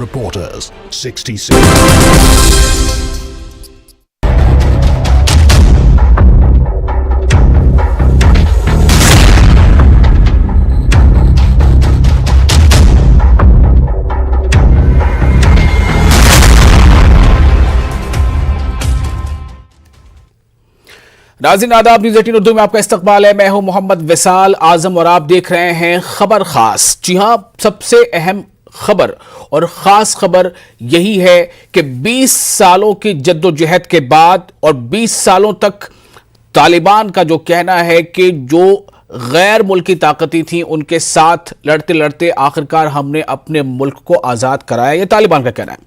Reporters 66. नाज़रीन आदाब, news 18 Urdu में आपका इस्तकबाल है। मैं हूं मोहम्मद विसाल आजम और आप देख रहे हैं खबर खास। जी हां, सबसे अहम खबर और खास खबर यही है कि 20 सालों की जद्दोजहद के बाद और 20 सालों तक तालिबान का जो कहना है कि जो गैर मुल्की ताकतें थी उनके साथ लड़ते लड़ते आखिरकार हमने अपने मुल्क को आज़ाद कराया, यह तालिबान का कहना है।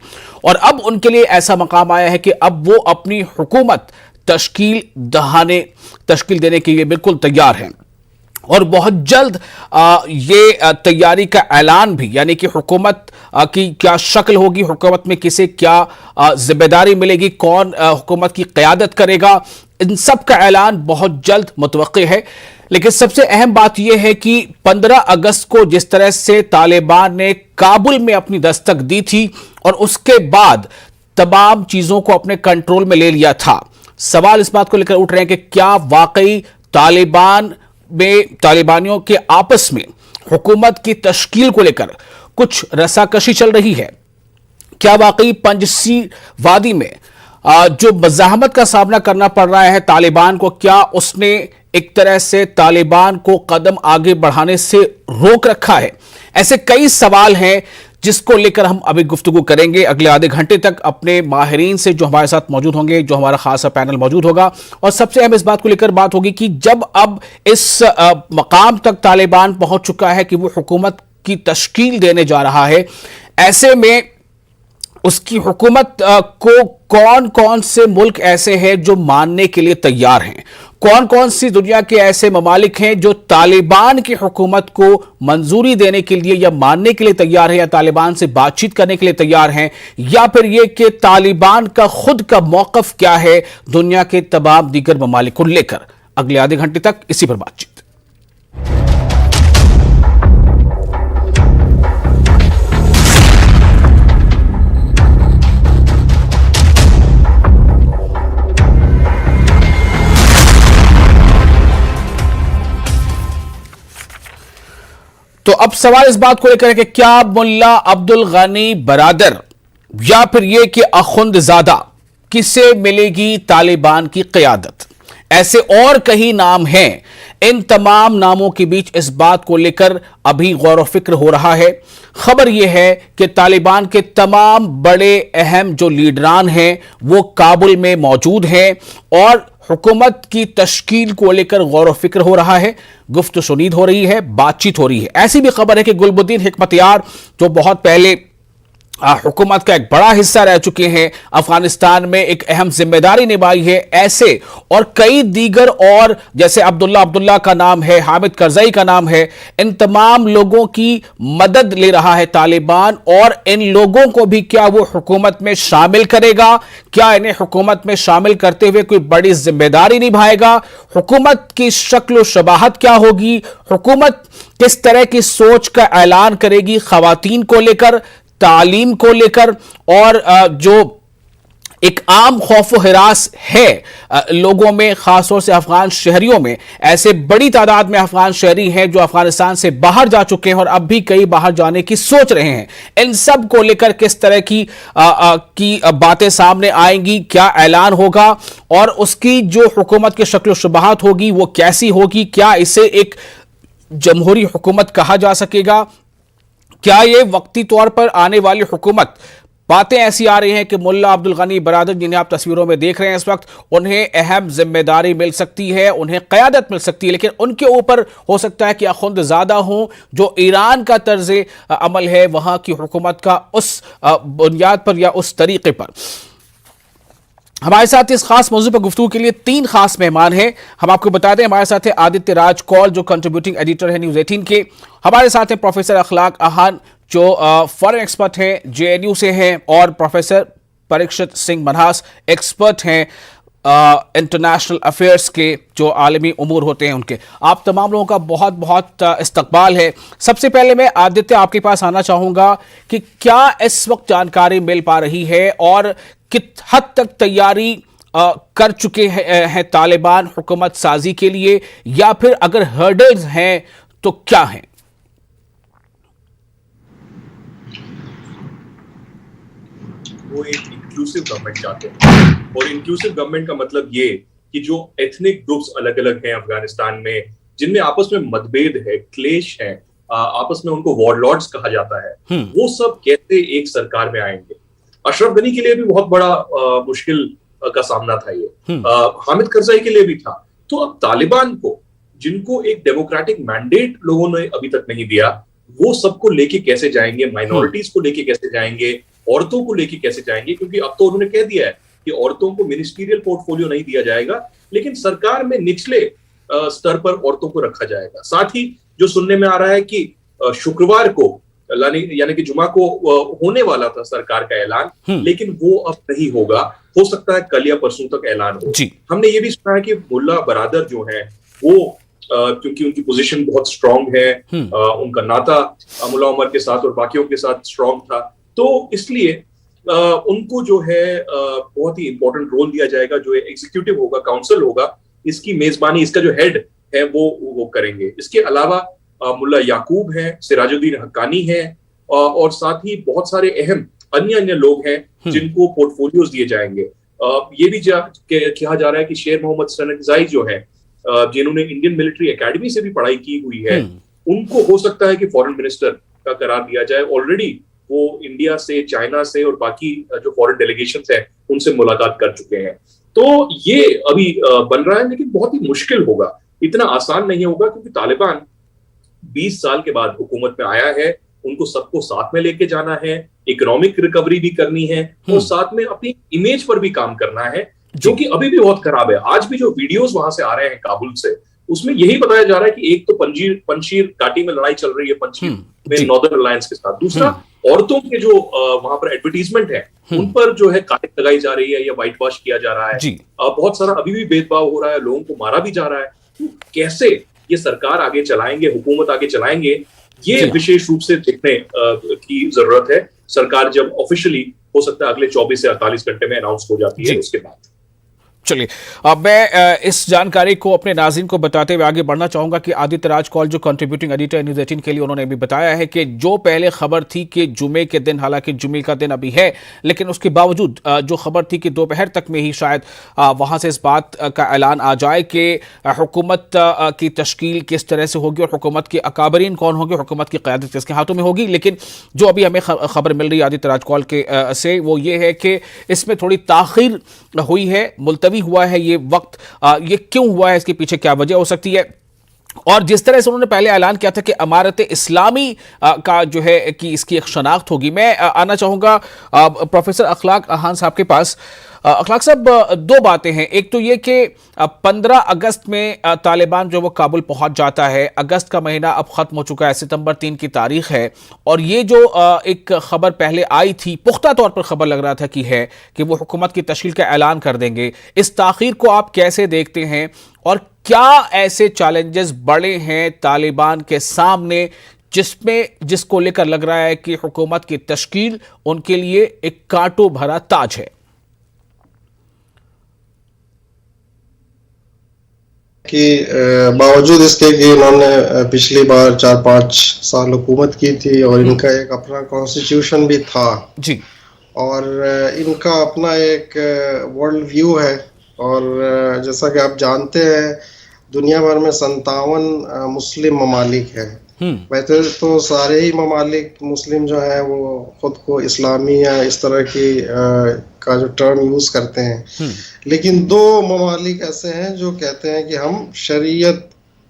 और अब उनके लिए ऐसा मकाम आया है कि अब वो अपनी हुकूमत तश्कील देने के लिए बिल्कुल तैयार हैं और बहुत जल्द ये तैयारी का ऐलान भी, यानी कि हुकूमत की क्या शक्ल होगी, हुकूमत में किसे क्या जिम्मेदारी मिलेगी, कौन हुकूमत की क़यादत करेगा, इन सब का ऐलान बहुत जल्द मुतवक्किल है। लेकिन सबसे अहम बात यह है कि 15 अगस्त को जिस तरह से तालिबान ने काबुल में अपनी दस्तक दी थी और उसके बाद तमाम चीज़ों को अपने कंट्रोल में ले लिया था, सवाल इस बात को लेकर उठ रहे हैं कि क्या वाकई तालिबानियों के आपस में हुकूमत की तश्कील को लेकर कुछ रसाकशी चल रही है? क्या वाकई पंजसी वादी में जो मज़ाहमत का सामना करना पड़ रहा है तालिबान को, क्या उसने एक तरह से तालिबान को कदम आगे बढ़ाने से रोक रखा है? ऐसे कई सवाल हैं जिसको लेकर हम अभी गुफ्तगू करेंगे अगले आधे घंटे तक अपने माहिरीन से जो हमारे साथ मौजूद होंगे, जो हमारा खासा पैनल मौजूद होगा। और सबसे अहम इस बात को लेकर बात होगी कि जब अब इस मकाम तक तालिबान पहुंच चुका है कि वो हुकूमत की तश्कील देने जा रहा है, ऐसे में उसकी हुकूमत को कौन कौन से मुल्क ऐसे हैं जो मानने के लिए तैयार हैं, कौन कौन सी दुनिया के ऐसे ममालिक हैं जो तालिबान की हुकूमत को मंजूरी देने के लिए या मानने के लिए तैयार है, या तालिबान से बातचीत करने के लिए तैयार हैं, या फिर यह कि तालिबान का खुद का मौकफ क्या है दुनिया के तमाम दीगर ममालिक को लेकर। अगले आधे घंटे तक इसी पर बातचीत। तो अब सवाल इस बात को लेकर है कि क्या मुल्ला अब्दुल गनी बरादर या फिर यह कि अखुंदजादा, किसे मिलेगी तालिबान की क़यादत? ऐसे और कई नाम हैं। इन तमाम नामों के बीच इस बात को लेकर अभी गौर व फिक्र हो रहा है। खबर यह है कि तालिबान के तमाम बड़े अहम जो लीडरान हैं वो काबुल में मौजूद हैं और हुकूमत की तश्कील को लेकर गौर व फिक्र हो रहा है, गुफ्त सुनीद हो रही है, बातचीत हो रही है। ऐसी भी खबर है कि गुलबुद्दीन हिकमतयार, जो बहुत पहले हुकूमत का एक बड़ा हिस्सा रह चुके हैं, अफगानिस्तान में एक अहम जिम्मेदारी निभाई है, ऐसे और कई दीगर, और जैसे अब्दुल्ला का नाम है, हामिद करजई का नाम है, इन तमाम लोगों की मदद ले रहा है तालिबान। और इन लोगों को भी क्या वो हुकूमत में शामिल करेगा? क्या इन्हें हुकूमत में शामिल करते हुए कोई बड़ी जिम्मेदारी निभाएगा? हुकूमत की शक्ल व शबाहत क्या होगी? हुकूमत किस तरह की सोच का ऐलान करेगी खवातीन को लेकर, तालीम को लेकर, और जो एक आम खौफ हिरास है लोगों में, खासतौर से अफगान शहरियों में, ऐसे बड़ी तादाद में अफगान शहरी हैं जो अफगानिस्तान से बाहर जा चुके हैं और अब भी कई बाहर जाने की सोच रहे हैं। इन सब को लेकर किस तरह की बातें सामने आएंगी, क्या ऐलान होगा और उसकी जो हुकूमत की शक्ल शुबाहत होगी वो कैसी होगी? क्या इसे एक जमहूरी हुकूमत कहा जा सकेगा? क्या ये वक्ती तौर पर आने वाली हुकूमत, बातें ऐसी आ रही हैं कि मुल्ला अब्दुल गनी बरादर, जिन्हें आप तस्वीरों में देख रहे हैं इस वक्त, उन्हें अहम जिम्मेदारी मिल सकती है, उन्हें क़यादत मिल सकती है, लेकिन उनके ऊपर हो सकता है कि अखुंदजादा हों, जो ईरान का तर्ज अमल है वहां की हुकूमत का, उस बुनियाद पर या उस तरीके पर। हमारे साथ इस खास मौजू पर गुफ्तगू के लिए 3 खास मेहमान हैं। हम आपको बता दें, हमारे साथ है आदित्य राज कौल, जो कंट्रीब्यूटिंग एडिटर है न्यूज़ 18 के। हमारे साथ हैं प्रोफेसर अखलाक आहान, जो फॉरेन एक्सपर्ट हैं, JNU से हैं, और प्रोफेसर परीक्षित सिंह मनहास, एक्सपर्ट हैं इंटरनेशनल अफेयर्स के जो आलमी उमूर होते हैं उनके, आप तमाम लोगों का बहुत बहुत इस्तकबाल है। सबसे पहले मैं आदित्य आपके पास आना चाहूँगा कि क्या इस वक्त जानकारी मिल पा रही है और कित हद तक तैयारी कर चुके हैं तालिबान हुकूमत साजी के लिए, या फिर अगर हर्डल्स हैं तो क्या हैं? वो एक इंक्लूसिव गवर्नमेंट चाहते हैं, और इंक्लूसिव गवर्नमेंट का मतलब ये कि जो एथनिक ग्रुप्स अलग अलग हैं अफगानिस्तान में, जिनमें आपस में मतभेद है, क्लेश है, आपस में उनको वॉरलॉर्ड्स कहा जाता है, वो सब कैसे एक सरकार में आएंगे। अशरफ गनी के लिए भी बहुत बड़ा मुश्किल का सामना था ये, हामिद करजाई के लिए भी था। तो अब तालिबान को, जिनको एक डेमोक्रेटिक मैंडेट लोगों ने अभी तक नहीं दिया, वो सबको लेके कैसे जाएंगे, माइनॉरिटीज को लेके कैसे जाएंगे, औरतों को लेके कैसे जाएंगे, क्योंकि अब तो उन्होंने कह दिया है कि औरतों को मिनिस्ट्रियल पोर्टफोलियो नहीं दिया जाएगा, लेकिन सरकार में निचले स्तर पर औरतों को रखा जाएगा। साथ ही जो सुनने में आ रहा है कि शुक्रवार को यानी कि जुमा को होने वाला था सरकार का ऐलान, लेकिन वो अब नहीं होगा, हो सकता है कल या परसों तक ऐलान हो। हमने ये भी सुना है कि मुल्ला बरादर जो है वो क्योंकि उनकी पोजीशन बहुत स्ट्रांग है, उनका नाता मुल्ला उमर के साथ और बाकियों के साथ स्ट्रांग था, तो इसलिए उनको जो है बहुत ही इंपॉर्टेंट रोल दिया जाएगा। जो एग्जीक्यूटिव होगा, काउंसिल होगा, इसकी मेजबानी, इसका जो हेड है वो करेंगे। इसके अलावा मुल्ला याकूब है, सिराजुद्दीन हक्कानी है, और साथ ही बहुत सारे अहम अन्य लोग हैं जिनको पोर्टफोलियोज दिए जाएंगे। ये भी कहा जा रहा है कि शेर मोहम्मद सनकजाई जो है, जिन्होंने इंडियन मिलिट्री एकेडमी से भी पढ़ाई की हुई है, उनको हो सकता है कि फॉरेन मिनिस्टर का करार दिया जाए। ऑलरेडी वो इंडिया से, चाइना से और बाकी जो फॉरेन डेलीगेशंस हैं उनसे मुलाकात कर चुके हैं। तो ये अभी बन रहा है, लेकिन बहुत ही मुश्किल होगा, इतना आसान नहीं होगा, क्योंकि तालिबान 20 साल के बाद हुकूमत में आया है, उनको सबको साथ में लेके जाना है, इकोनॉमिक रिकवरी भी करनी है, और साथ में अपनी इमेज पर भी काम करना है, जो कि अभी भी बहुत खराब है। आज भी जो वीडियोस वहां से आ रहे हैं काबुल से, उसमें यही बताया जा रहा है कि एक तो पंजीर घाटी में लड़ाई चल रही है, पंजीर में नॉर्दर्न अलायंस के साथ, दूसरा औरतों के जो वहां पर एडवर्टीजमेंट है उन पर जो है काट लगाई जा रही है या व्हाइट वॉश किया जा रहा है, बहुत सारा अभी भी भेदभाव हो रहा है, लोगों को मारा भी जा रहा है। तो कैसे ये सरकार आगे चलाएंगे, हुकूमत आगे चलाएंगे, ये विशेष रूप से देखने की जरूरत है। सरकार जब ऑफिशियली, हो सकता है अगले 24 से 48 घंटे में अनाउंस हो जाती है, उसके बाद। चलिए, अब मैं इस जानकारी को अपने नाज़रीन को बताते हुए आगे बढ़ना चाहूंगा कि आदित्य राज कौल जो कंट्रीब्यूटिंग एडिटर न्यूज़ 18 के लिए, उन्होंने भी बताया है कि जो पहले खबर थी कि जुमे के दिन, हालांकि जुमे का दिन अभी है, लेकिन उसके बावजूद जो खबर थी कि दोपहर तक में ही शायद वहां से इस बात का ऐलान आ जाए कि हुकूमत की तश्कील किस तरह से होगी और हुकूमत के अकाबरीन कौन होंगे, हुकूमत की क़यादत किसके हाथों में होगी। लेकिन जो अभी हमें खबर मिल रही है आदित्य राज कौल के से, वो ये है कि इसमें थोड़ी ताख़ीर हुई है, मुलतवी हुआ है ये वक्त। ये क्यों हुआ है, इसके पीछे क्या वजह हो सकती है, और जिस तरह से उन्होंने पहले ऐलान किया था कि अमारत इस्लामी का जो है कि इसकी एक शनाख्त होगी। मैं आना चाहूंगा प्रोफेसर अखलाक खान साहब के पास। अखलाक साहब, दो बातें हैं, एक तो ये कि 15 अगस्त में तालिबान जो वो काबुल पहुंच जाता है, अगस्त का महीना अब ख़त्म हो चुका है, सितंबर 3 की तारीख है, और ये जो एक ख़बर पहले आई थी, पुख्ता तौर पर ख़बर लग रहा था कि वो हुकूमत की तश्कील का ऐलान कर देंगे, इस ताख़ीर को आप कैसे देखते हैं, और क्या ऐसे चैलेंजेस बड़े हैं तालिबान के सामने जिसको लेकर लग रहा है कि हुकूमत की तश्कील उनके लिए एक कांटों भरा ताज है? कि बावजूद इसके कि इन्होंने पिछली बार 4-5 साल हुकूमत की थी और इनका एक अपना कॉन्स्टिट्यूशन भी था जी, और इनका अपना एक वर्ल्ड व्यू है, और जैसा कि आप जानते हैं दुनिया भर में 57 मुस्लिम ममालिक हैं। वैसे तो सारे ही ममालिक मुस्लिम जो है वो खुद को इस्लामी या इस तरह की का जो टर्म यूज करते हैं, लेकिन 2 ममालिक ऐसे हैं जो कहते हैं कि हम शरीयत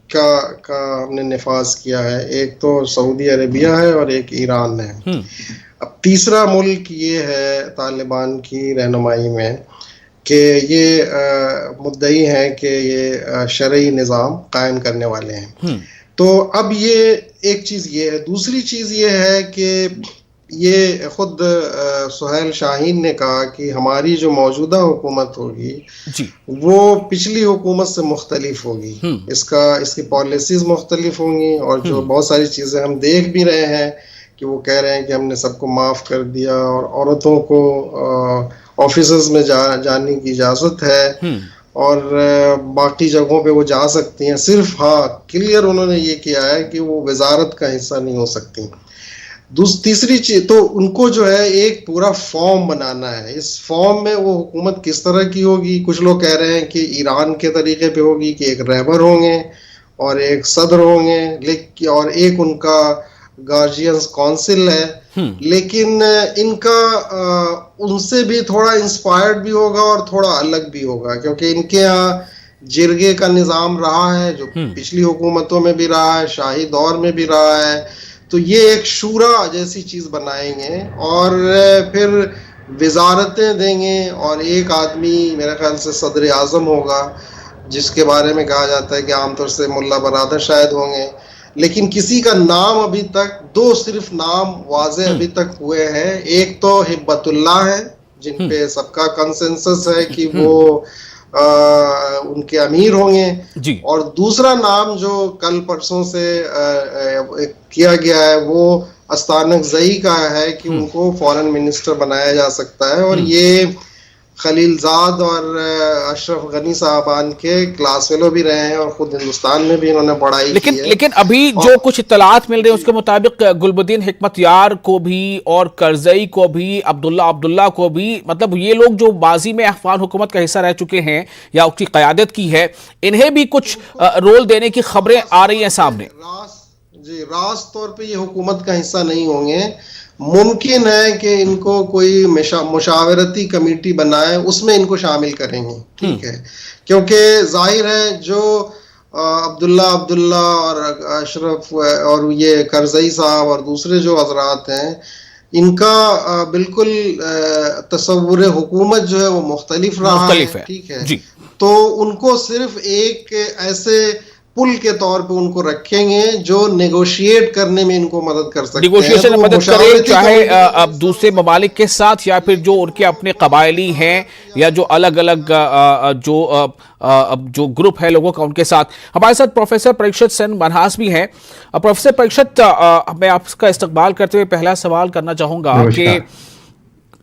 का हमने निफाज किया है। एक तो सऊदी अरेबिया है और एक ईरान है। अब तीसरा मुल्क ये है तालिबान की रहनुमाई में कि ये मुद्दई हैं कि ये शरई निज़ाम कायम करने वाले हैं। तो अब ये एक चीज़ ये है, दूसरी चीज़ ये है कि ये खुद सुहेल शाहीन ने कहा कि हमारी जो मौजूदा हुकूमत होगी जी वो पिछली हुकूमत से मुख्तलिफ होगी, इसकी पॉलिसीज मुख्तलिफ होंगी, और जो बहुत सारी चीज़ें हम देख भी रहे हैं कि वो कह रहे हैं कि हमने सबको माफ़ कर दिया और औरतों को ऑफिसेज में जाने की इजाज़त है और बाकी जगहों पे वो जा सकती हैं। सिर्फ हाँ क्लियर उन्होंने ये किया है कि वो वजारत का हिस्सा नहीं हो सकती। तीसरी चीज तो उनको जो है एक पूरा फॉर्म बनाना है। इस फॉर्म में वो हुकूमत किस तरह की होगी, कुछ लोग कह रहे हैं कि ईरान के तरीके पे होगी कि एक रहबर होंगे और एक सदर होंगे, लेकिन और एक उनका गार्जियंस काउंसिल है, लेकिन इनका उनसे भी थोड़ा इंस्पायर्ड भी होगा और थोड़ा अलग भी होगा, क्योंकि इनके यहाँ जिरगे का निज़ाम रहा है जो पिछली हुकूमतों में भी रहा है, शाही दौर में भी रहा है। तो ये एक शूरा जैसी चीज़ बनाएंगे और फिर वजारतें देंगे और एक आदमी मेरे ख्याल से सदर आज़म होगा, जिसके बारे में कहा जाता है कि आमतौर से मुल्ला बरादर शायद होंगे, लेकिन किसी का नाम अभी तक सिर्फ नाम वाज़े अभी तक हुए हैं। एक तो हिब्बतुल्लाह है जिन पे सबका कंसेंसस है कि वो उनके अमीर होंगे जी। और दूसरा नाम जो कल परसों से किया गया है वो अस्तानक ज़ई का है कि उनको फॉरेन मिनिस्टर बनाया जा सकता है, और ये खलीलजाद और अशरफ गनी साहबान के क्लास फेलो भी रहे हैं और खुद हिंदुस्तान में भी इन्होंने पढ़ाई की है। लेकिन अभी जो कुछ इत्तलात मिल रहे हैं उसके मुताबिक गुलबुद्दीन हिकमतयार को भी और करजई को भी, अब्दुल्ला को भी, मतलब ये लोग जो माजी में अफगान हुकूमत का हिस्सा रह चुके हैं या उसकी क़यादत की है, इन्हें भी कुछ रोल देने की खबरें आ रही हैं सामने। रास तौर पे ये हुकूमत का हिस्सा नहीं होंगे। मुमकिन है कि इनको कोई मुशावरती कमेटी बनाए, उसमें इनको शामिल करेंगे, ठीक है, क्योंकि जाहिर है जो अब्दुल्ला और अशरफ और ये करजई साहब और दूसरे जो हजरात हैं, इनका बिल्कुल तस्वुर हुकूमत जो है वो मुख्तलिफ रहा है, ठीक है जी। तो उनको सिर्फ एक ऐसे पुल के तौर पे उनको रखेंगे जो नेगोशिएट करने में इनको मदद कर सकते हैं, नेगोशिएशन में मदद करे, चाहे अब दूसरे ममालिक के साथ या फिर जो उनके अपने कबायली हैं या जो अलग अलग जो ग्रुप है लोगों का उनके साथ। हमारे साथ प्रोफेसर परीक्षित सेन मनहास भी हैं। प्रोफेसर परीक्षित, मैं आपका इस्तकबाल करते हुए पहला सवाल करना चाहूँगा कि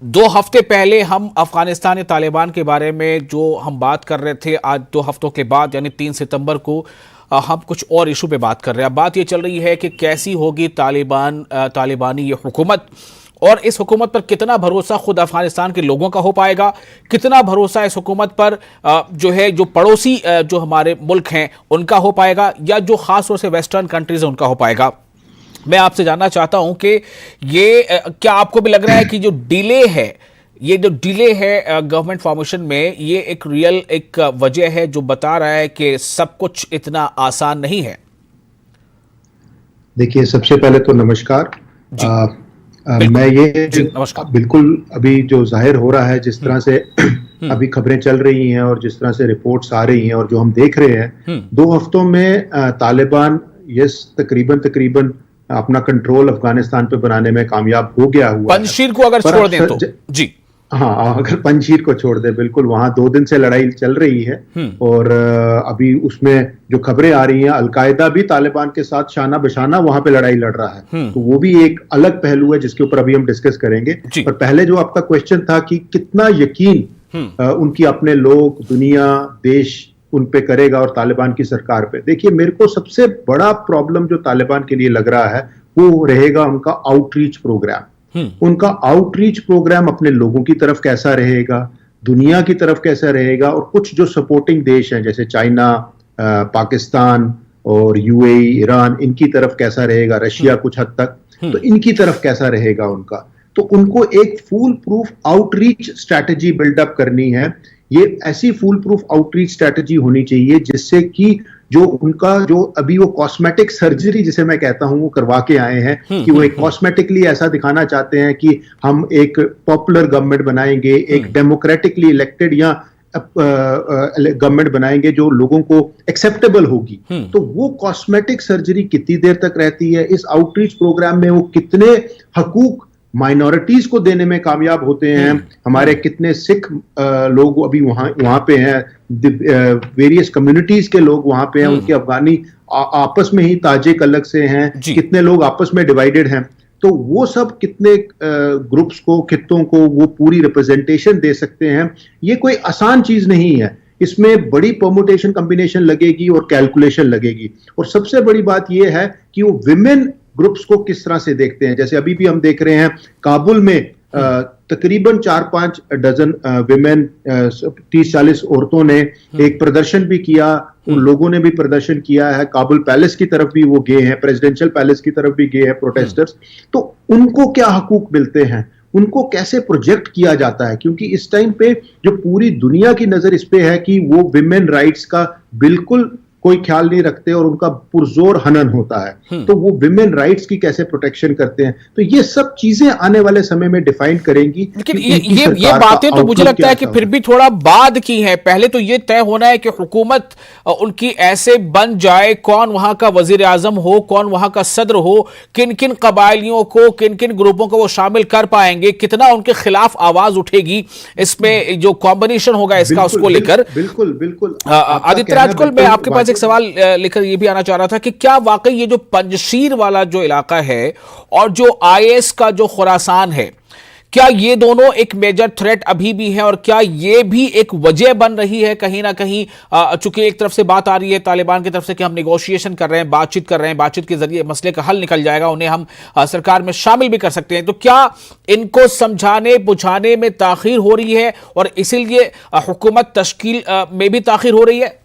2 हफ्ते पहले हम अफगानिस्तान तालिबान के बारे में जो हम बात कर रहे थे, आज 2 हफ्तों के बाद यानी 3 सितंबर को हम कुछ और इशू पे बात कर रहे हैं। बात ये चल रही है कि कैसी होगी तालिबानी ये हुकूमत, और इस हुकूमत पर कितना भरोसा खुद अफगानिस्तान के लोगों का हो पाएगा, कितना भरोसा इस हुकूमत पर जो है जो पड़ोसी जो हमारे मुल्क हैं उनका हो पाएगा, या जो ख़ास तौर से वेस्टर्न कंट्रीज उनका हो पाएगा। मैं आपसे जानना चाहता हूं कि ये क्या आपको भी लग रहा है कि जो डिले है, ये जो डिले है गवर्नमेंट फॉर्मेशन में, ये एक रियल एक वजह है जो बता रहा है कि सब कुछ इतना आसान नहीं है? देखिए, सबसे पहले तो नमस्कार। मैं ये बिल्कुल अभी जो जाहिर हो रहा है, जिस तरह से अभी खबरें चल रही हैं और जिस तरह से रिपोर्ट्स आ रही हैं और जो हम देख रहे हैं, 2 हफ्तों में तालिबान तकरीबन अपना कंट्रोल अफगानिस्तान पे बनाने में कामयाब हो गया हुआ। पंजशीर को अगर छोड़ दें तो जी, हाँ, अगर पंजशीर को छोड़ दे, बिल्कुल वहां 2 दिन से लड़ाई चल रही है और अभी उसमें जो खबरें आ रही हैं, अलकायदा भी तालिबान के साथ शाना बशाना वहां पे लड़ाई लड़ रहा है, तो वो भी एक अलग पहलू है जिसके ऊपर अभी हम डिस्कस करेंगे। पर पहले जो आपका क्वेश्चन था कि कितना यकीन उनकी अपने लोग, दुनिया, देश उन पे करेगा और तालिबान की सरकार पे, देखिए मेरे को सबसे बड़ा प्रॉब्लम जो तालिबान के लिए लग रहा है वो रहेगा उनका आउटरीच प्रोग्राम। उनका आउटरीच प्रोग्राम अपने लोगों की तरफ कैसा रहेगा, दुनिया की तरफ कैसा रहेगा, और कुछ जो सपोर्टिंग देश हैं जैसे चाइना, पाकिस्तान और यूएई, ईरान, इनकी तरफ कैसा रहेगा, रशिया कुछ हद तक, तो इनकी तरफ कैसा रहेगा उनका। तो उनको एक full proof outreach strategy build up करनी है। ये ऐसी फुल प्रूफ आउटरीच स्ट्रैटेजी होनी चाहिए जिससे कि जो उनका जो अभी वो कॉस्मेटिक सर्जरी जिसे मैं कहता हूं वो करवा के आए हैं, कि वो एक कॉस्मेटिकली ऐसा दिखाना चाहते हैं कि हम एक पॉपुलर गवर्नमेंट बनाएंगे, एक डेमोक्रेटिकली इलेक्टेड या गवर्नमेंट बनाएंगे जो लोगों को एक्सेप्टेबल होगी। तो वो कॉस्मेटिक सर्जरी कितनी देर तक रहती है, इस आउटरीच प्रोग्राम में वो कितने हकूक माइनॉरिटीज को देने में कामयाब होते हैं, हमारे कितने सिख लोग अभी वहां पे हैं, वेरियस कम्युनिटीज के लोग वहां पे हैं, उनके अफगानी आपस में ही ताजिक अलग से हैं, कितने लोग आपस में डिवाइडेड हैं, तो वो सब कितने ग्रुप्स को, खित्तों को वो पूरी रिप्रेजेंटेशन दे सकते हैं, ये कोई आसान चीज नहीं है। इसमें बड़ी परमुटेशन कॉम्बिनेशन लगेगी और कैलकुलेशन लगेगी। और सबसे बड़ी बात यह है कि वो विमेन ग्रुप्स को किस तरह से देखते हैं। जैसे अभी भी हम देख रहे हैं काबुल में तकरीबन 4-5 डजन विमेन, 30-40 औरतों ने एक प्रदर्शन भी किया, उन लोगों ने भी प्रदर्शन किया है, काबुल पैलेस की तरफ भी वो गए हैं, प्रेसिडेंशियल पैलेस की तरफ भी गए हैं प्रोटेस्टर्स। तो उनको क्या हकूक मिलते हैं, उनको कैसे प्रोजेक्ट किया जाता है, क्योंकि इस टाइम पे जो पूरी दुनिया की नजर इस पे है कि वो विमेन राइट्स का बिल्कुल कोई ख्याल नहीं रखते और उनका पुरजोर हनन होता है, तो वो विमेन राइट्स की कैसे प्रोटेक्शन करते हैं। तो ये सब चीजें आने वाले समय में डिफाइन करेंगी। लेकिन ये बातें तो मुझे लगता है कि फिर भी थोड़ा बाद की हैं। पहले तो ये तय होना है कि हुकूमत उनकी ऐसे बन जाए, कौन वहां का वजीर आजम हो, कौन वहां का सदर हो, किन किन कबायलियों को, किन किन ग्रुपों को वो शामिल कर पाएंगे, कितना उनके खिलाफ आवाज उठेगी, इसमें जो कॉम्बिनेशन होगा इसका, उसको लेकर। बिल्कुल बिल्कुल। आदित्य राजकुल, मैं आपके पास एक सवाल लेकर ये भी आना चाह रहा था कि क्या वाकई ये जो पंजशीर वाला जो इलाका है और जो आईएस का जो खुरासान है, क्या ये दोनों एक मेजर थ्रेट अभी भी है, और क्या ये भी एक वजह बन रही है कहीं ना कहीं, चूंकि एक तरफ से बात आ रही है तालिबान की तरफ से कि हम नेगोशिएशन कर रहे हैं, बातचीत कर रहे हैं, बातचीत के जरिए मसले का हल निकल जाएगा, उन्हें हम सरकार में शामिल भी कर सकते हैं, तो क्या इनको समझाने बुझाने में ताखीर हो रही है और इसीलिए हुकूमत तश्कील में भी ताखीर हो रही है?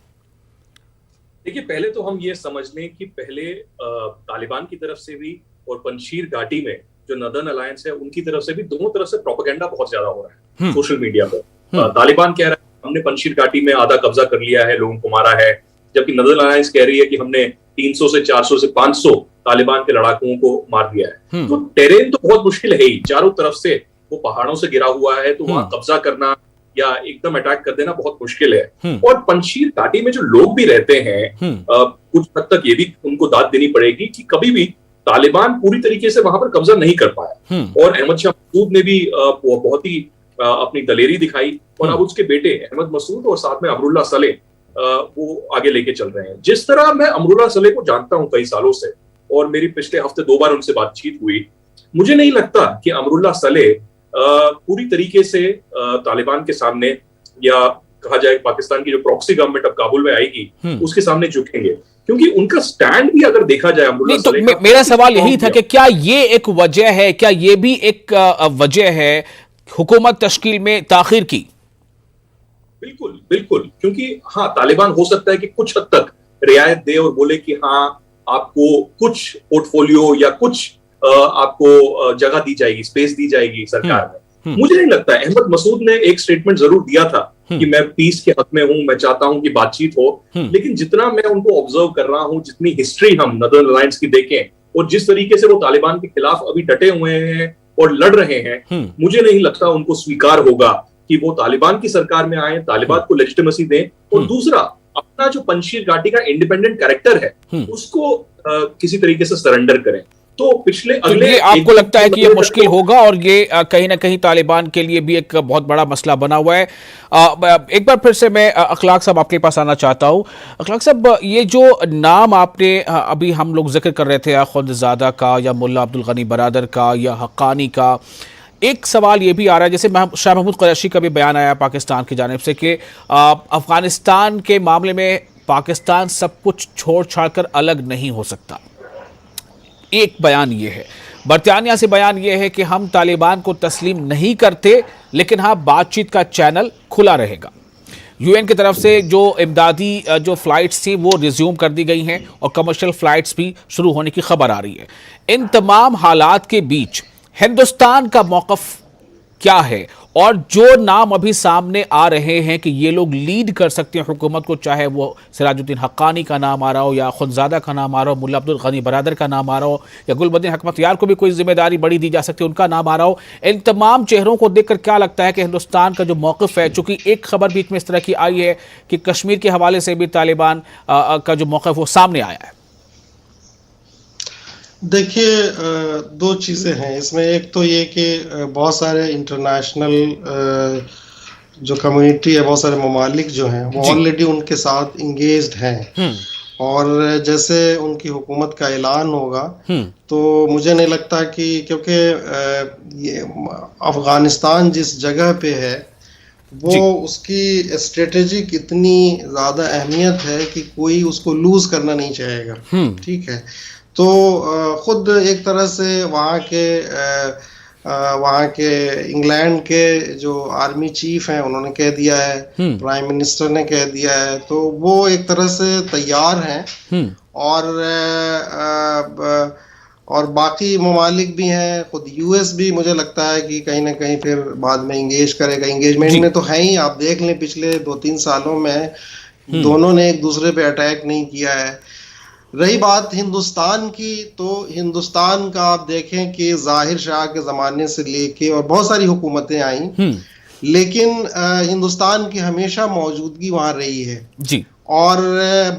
देखिए, पहले तो हम ये समझ लें कि पहले तालिबान की तरफ से भी और पंजशीर घाटी में जो नदर्न अलायंस है उनकी तरफ से भी, दोनों तरफ से प्रोपेगेंडा बहुत ज्यादा हो रहा है सोशल मीडिया पर। तालिबान कह रहा है हमने पंजशीर घाटी में आधा कब्जा कर लिया है, लोगों को मारा है, जबकि नदर्न अलायंस कह रही है कि हमने 300 से 400 से 500 तालिबान के लड़ाकुओं को मार दिया है। तो टेरेन तो बहुत मुश्किल है ही, चारों तरफ से वो पहाड़ों से घिरा हुआ है, तो वहां कब्जा करना या एकदम अटैक कर देना बहुत मुश्किल है। और पंजशीर घाटी में जो लोग भी रहते हैं, कुछ हद तक ये भी उनको दाद देनी पड़ेगी कि कभी भी तालिबान पूरी तरीके से वहां पर कब्जा नहीं कर पाया। और अहमद शाह मसूद ने भी बहुत ही अपनी दलेरी दिखाई, और अब उसके बेटे अहमद मसूद और साथ में अमरुल्लाह सलेह वो आगे लेके चल रहे हैं। जिस तरह मैं अमरुल्लाह सलेह को जानता हूं कई सालों से, और मेरी पिछले हफ्ते 2 बार उनसे बातचीत हुई, मुझे नहीं लगता कि अमरुल्लाह सलेह पूरी तरीके से तालिबान के सामने, या कहा जाए पाकिस्तान की जो प्रॉक्सी गवर्नमेंट अब काबुल में आएगी उसके सामने झुकेंगे, क्योंकि उनका स्टैंड भी अगर देखा जाए अमरुल्लाह सलेह का, मेरा सवाल यही था कि क्या ये एक वजह है, क्या ये भी एक वजह है हुकूमत तश्कील में ताखीर की? बिल्कुल बिल्कुल, क्योंकि हाँ, तालिबान हो सकता है कि कुछ हद तक रियायत दे और बोले कि हाँ आपको कुछ पोर्टफोलियो या कुछ आपको जगह दी जाएगी, स्पेस दी जाएगी सरकार में। मुझे नहीं लगता। अहमद मसूद ने एक स्टेटमेंट जरूर दिया था कि मैं पीस के हक में हूं, मैं चाहता हूं कि बातचीत हो, लेकिन जितना मैं उनको ऑब्जर्व कर रहा हूं, जितनी हिस्ट्री हम नदर्न अलायंस की देखें और जिस तरीके से वो तालिबान के खिलाफ अभी डटे हुए हैं और लड़ रहे हैं, मुझे नहीं लगता उनको स्वीकार होगा कि वो तालिबान की सरकार में आए, तालिबान को लेजिटिमेसी दें, और दूसरा अपना जो पंजशीर घाटी का इंडिपेंडेंट कैरेक्टर है उसको किसी तरीके से सरेंडर करें। तो पिछले अगले ये आपको लगता है कि ये मुश्किल होगा, और ये कहीं ना कहीं तालिबान के लिए भी एक बहुत बड़ा मसला बना हुआ है। एक बार फिर से मैं अखलाक साहब आपके पास आना चाहता हूं। अखलाक साहब, ये जो नाम आपने अभी हम लोग जिक्र कर रहे थे, अखुंदजादा का या मुल्ला अब्दुल गनी बरादर का या हक्कानी का, एक सवाल ये भी आ रहा है, जैसे शाह महमूद कुरैशी का भी बयान आया पाकिस्तान की जानिब से कि अफगानिस्तान के मामले में पाकिस्तान सब कुछ छोड़ छाड़ कर अलग नहीं हो सकता। एक बयान ये है। बरतानिया से बयान ये है कि हम तालिबान को तस्लीम नहीं करते, लेकिन हाँ बातचीत का चैनल खुला रहेगा। यूएन की तरफ से जो इमदादी जो फ्लाइट्स थी वो रिज्यूम कर दी गई हैं और कमर्शियल फ्लाइट्स भी शुरू होने की खबर आ रही है। इन तमाम हालात के बीच हिंदुस्तान का मौक़िफ़ क्या है, और जो नाम अभी सामने आ रहे हैं कि ये लोग लीड कर सकते हैं हुकूमत को, चाहे वो सिराजुद्दीन हक्कानी का नाम आ रहा हो या खुंदजादा का नाम आ रहा हो, मुल्ला अब्दुल गनी बरादर का नाम आ रहा हो, या गुलबदीन हकमतयार को भी कोई जिम्मेदारी बड़ी दी जा सकती है, उनका नाम आ रहा हो, इन तमाम चेहरों को देखकर क्या लगता है कि हिंदुस्तान का जो मौक़िफ़ है, चूँकि एक खबर बीच में इस तरह की आई है कि कश्मीर के हवाले से भी तालिबान का जो मौक़िफ़ वो सामने आया है? देखिए, दो चीज़ें हैं इसमें। एक तो ये कि बहुत सारे इंटरनेशनल जो कम्युनिटी है, बहुत सारे ममालिक जो हैं वो ऑलरेडी उनके साथ इंगेज्ड हैं, और जैसे उनकी हुकूमत का ऐलान होगा तो मुझे नहीं लगता कि, क्योंकि ये अफगानिस्तान जिस जगह पे है वो उसकी स्ट्रेटेजिक इतनी ज़्यादा अहमियत है कि कोई उसको लूज़ करना नहीं चाहेगा। ठीक है, तो खुद एक तरह से वहाँ के इंग्लैंड के जो आर्मी चीफ हैं उन्होंने कह दिया है, प्राइम मिनिस्टर ने कह दिया है, तो वो एक तरह से तैयार हैं। और बाकी ममालिक भी हैं, खुद यूएस भी मुझे लगता है कि कहीं ना कहीं फिर बाद में इंगेज करेगा। इंगेजमेंट में तो है ही, आप देख लें पिछले 2-3 सालों में दोनों ने एक दूसरे पे अटैक नहीं किया है। रही बात हिंदुस्तान की, तो हिंदुस्तान का आप देखें कि जाहिर शाह के ज़माने से लेके और बहुत सारी हुकूमतें आई, लेकिन हिंदुस्तान की हमेशा मौजूदगी वहाँ रही है जी, और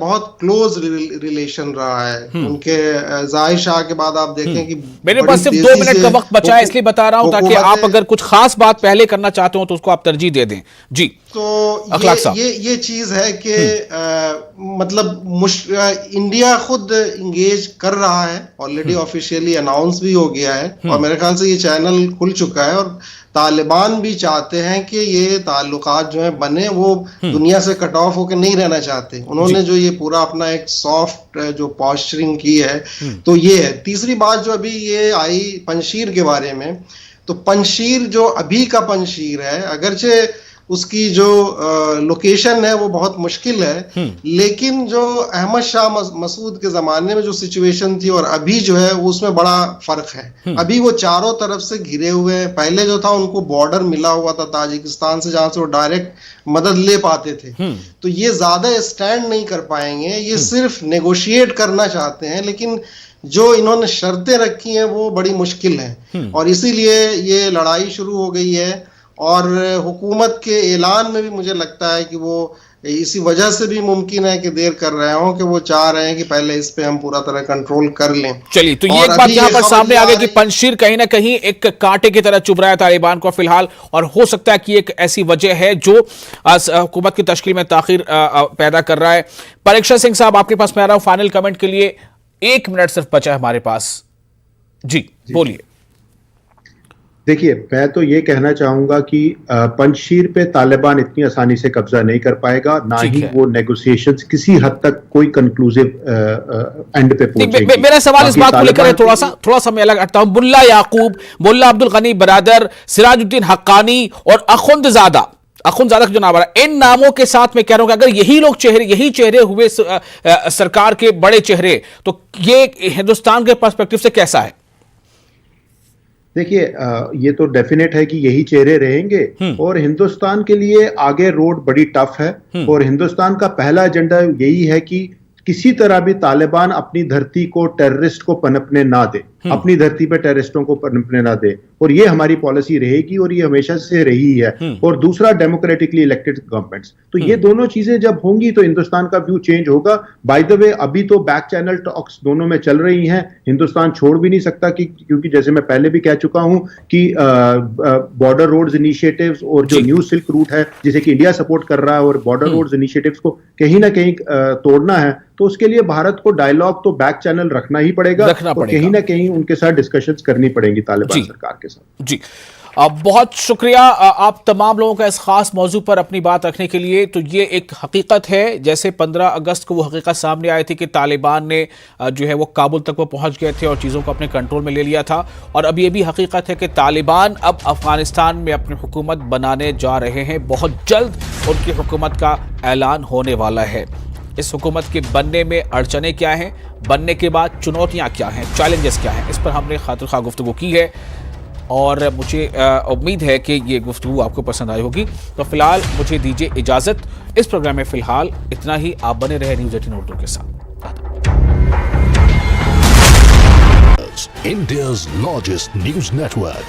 बहुत क्लोज रिलेशन रहा है उनके। जाहिर शाह के बाद आप देखें कि मेरे पास सिर्फ 2 मिनट का वक्त बचा है, इसलिए बता रहा हूं ताकि आप अगर कुछ खास बात पहले करना चाहते हो तो उसको आप तरजीह दे दें जी। तो ये चीज है कि मतलब इंडिया खुद इंगेज कर रहा है, ऑलरेडी ऑफिशियली अनाउंस भी हो गया है, और मेरे ख्याल से ये चैनल खुल चुका है, और तालिबान भी चाहते हैं कि ये ताल्लुकात जो है बने, वो दुनिया से कट ऑफ होकर नहीं रहना चाहते। उन्होंने जो ये पूरा अपना एक सॉफ्ट जो पॉस्चरिंग की है, तो ये है। तीसरी बात जो अभी ये आई पंजशीर के बारे में, तो पंजशीर जो अभी का पंजशीर है, अगरचे उसकी जो लोकेशन है वो बहुत मुश्किल है, लेकिन जो अहमद शाह मसूद के ज़माने में जो सिचुएशन थी और अभी जो है उसमें बड़ा फ़र्क है। अभी वो चारों तरफ से घिरे हुए हैं, पहले जो था उनको बॉर्डर मिला हुआ था ताजिकिस्तान से, जहाँ से वो डायरेक्ट मदद ले पाते थे। तो ये ज़्यादा स्टैंड नहीं कर पाएंगे, ये सिर्फ नेगोशिएट करना चाहते हैं, लेकिन जो इन्होंने शर्तें रखी हैं वो बड़ी मुश्किल हैं, और इसीलिए ये लड़ाई शुरू हो गई है। और हुकूमत के ऐलान में भी मुझे लगता है कि वो इसी वजह से भी मुमकिन है कि देर कर रहे हों, कि वो चाह रहे हैं कि पहले इस पे हम पूरा तरह कंट्रोल कर लें। चलिए, तो ये एक बात यहाँ पर सामने आ गई कि पंजशीर कहीं ना कहीं एक कांटे की तरह चुभ रहा है तालिबान को फिलहाल, और हो सकता है कि एक ऐसी वजह है जो हुकूमत की तश्कील में ताखीर पैदा कर रहा है। परीक्षा सिंह साहब, आपके पास मैं आ रहा हूँ फाइनल कमेंट के लिए, 1 मिनट सिर्फ बचा है हमारे पास जी, बोलिए। देखिए, मैं तो ये कहना चाहूंगा कि पंजशीर पे तालिबान इतनी आसानी से कब्जा नहीं कर पाएगा, ना ही वो नेगोशिएशंस किसी हद तक कोई कंक्लूसिव एंड पे पहुंचेंगे। मेरा सवाल इस बात को लेकर है, थोड़ा सा मैं अलग हटता हूं। मुल्ला याकूब, मुल्ला अब्दुल गनी बरादर, सिराजुद्दीन हक्कानी और अखुंदजादा जो नाम है, इन नामों के साथ मैं कह रहा हूं कि अगर यही चेहरे हुए सरकार के बड़े चेहरे, तो ये हिंदुस्तान के पर्सपेक्टिव से कैसा है? देखिए, ये तो डेफिनेट है कि यही चेहरे रहेंगे, और हिंदुस्तान के लिए आगे रोड बड़ी टफ है, और हिंदुस्तान का पहला एजेंडा यही है कि किसी तरह भी तालिबान अपनी धरती को टेररिस्ट को पनपने ना दे, अपनी धरती पे टेररिस्टों को पनपने ना दे, और ये हमारी पॉलिसी रहेगी, और ये हमेशा से रही है। और दूसरा, डेमोक्रेटिकली इलेक्टेड गवर्नमेंट्स। तो ये दोनों चीजें जब होंगी तो हिंदुस्तान का व्यू चेंज होगा। बाय द वे, अभी तो बैक चैनल टॉक्स दोनों में चल रही हैं, हिंदुस्तान छोड़ भी नहीं सकता, क्योंकि जैसे मैं पहले भी कह चुका हूं कि बॉर्डर रोड्स इनिशिएटिव्स और जो न्यू सिल्क रूट है जिसे कि इंडिया सपोर्ट कर रहा है, और बॉर्डर रोड्स इनिशिएटिव्स को कहीं ना कहीं तोड़ना है, तो उसके लिए भारत को डायलॉग तो बैक चैनल रखना ही पड़ेगा, और कहीं ना कहीं उनके साथ डिस्कशंस करनी पड़ेंगी तालिबान सरकार के साथ जी। बहुत शुक्रिया आप तमाम लोगों का इस खास मौजू पर अपनी बात रखने के लिए। तो ये एक हकीकत है, जैसे 15 अगस्त को वो हकीकत सामने आई थी कि तालिबान ने जो है वो काबुल तक वो पहुंच गए थे और चीज़ों को अपने कंट्रोल में ले लिया था, और अब ये भी हकीकत है कि तालिबान अब अफगानिस्तान में अपनी हुकूमत बनाने जा रहे हैं। बहुत जल्द उनकी हुकूमत का ऐलान होने वाला है। इस हुकूमत के बनने में अड़चने क्या हैं, बनने के बाद चुनौतियां क्या हैं, चैलेंजेस क्या हैं, इस पर हमने खातिर-खा गुफ्तगू की है, और मुझे उम्मीद है कि ये गुफ्तगू आपको पसंद आई होगी। तो फिलहाल मुझे दीजिए इजाज़त। इस प्रोग्राम में फिलहाल इतना ही। आप बने रहे न्यूज़ 18 उर्दू के साथ। India's largest news network.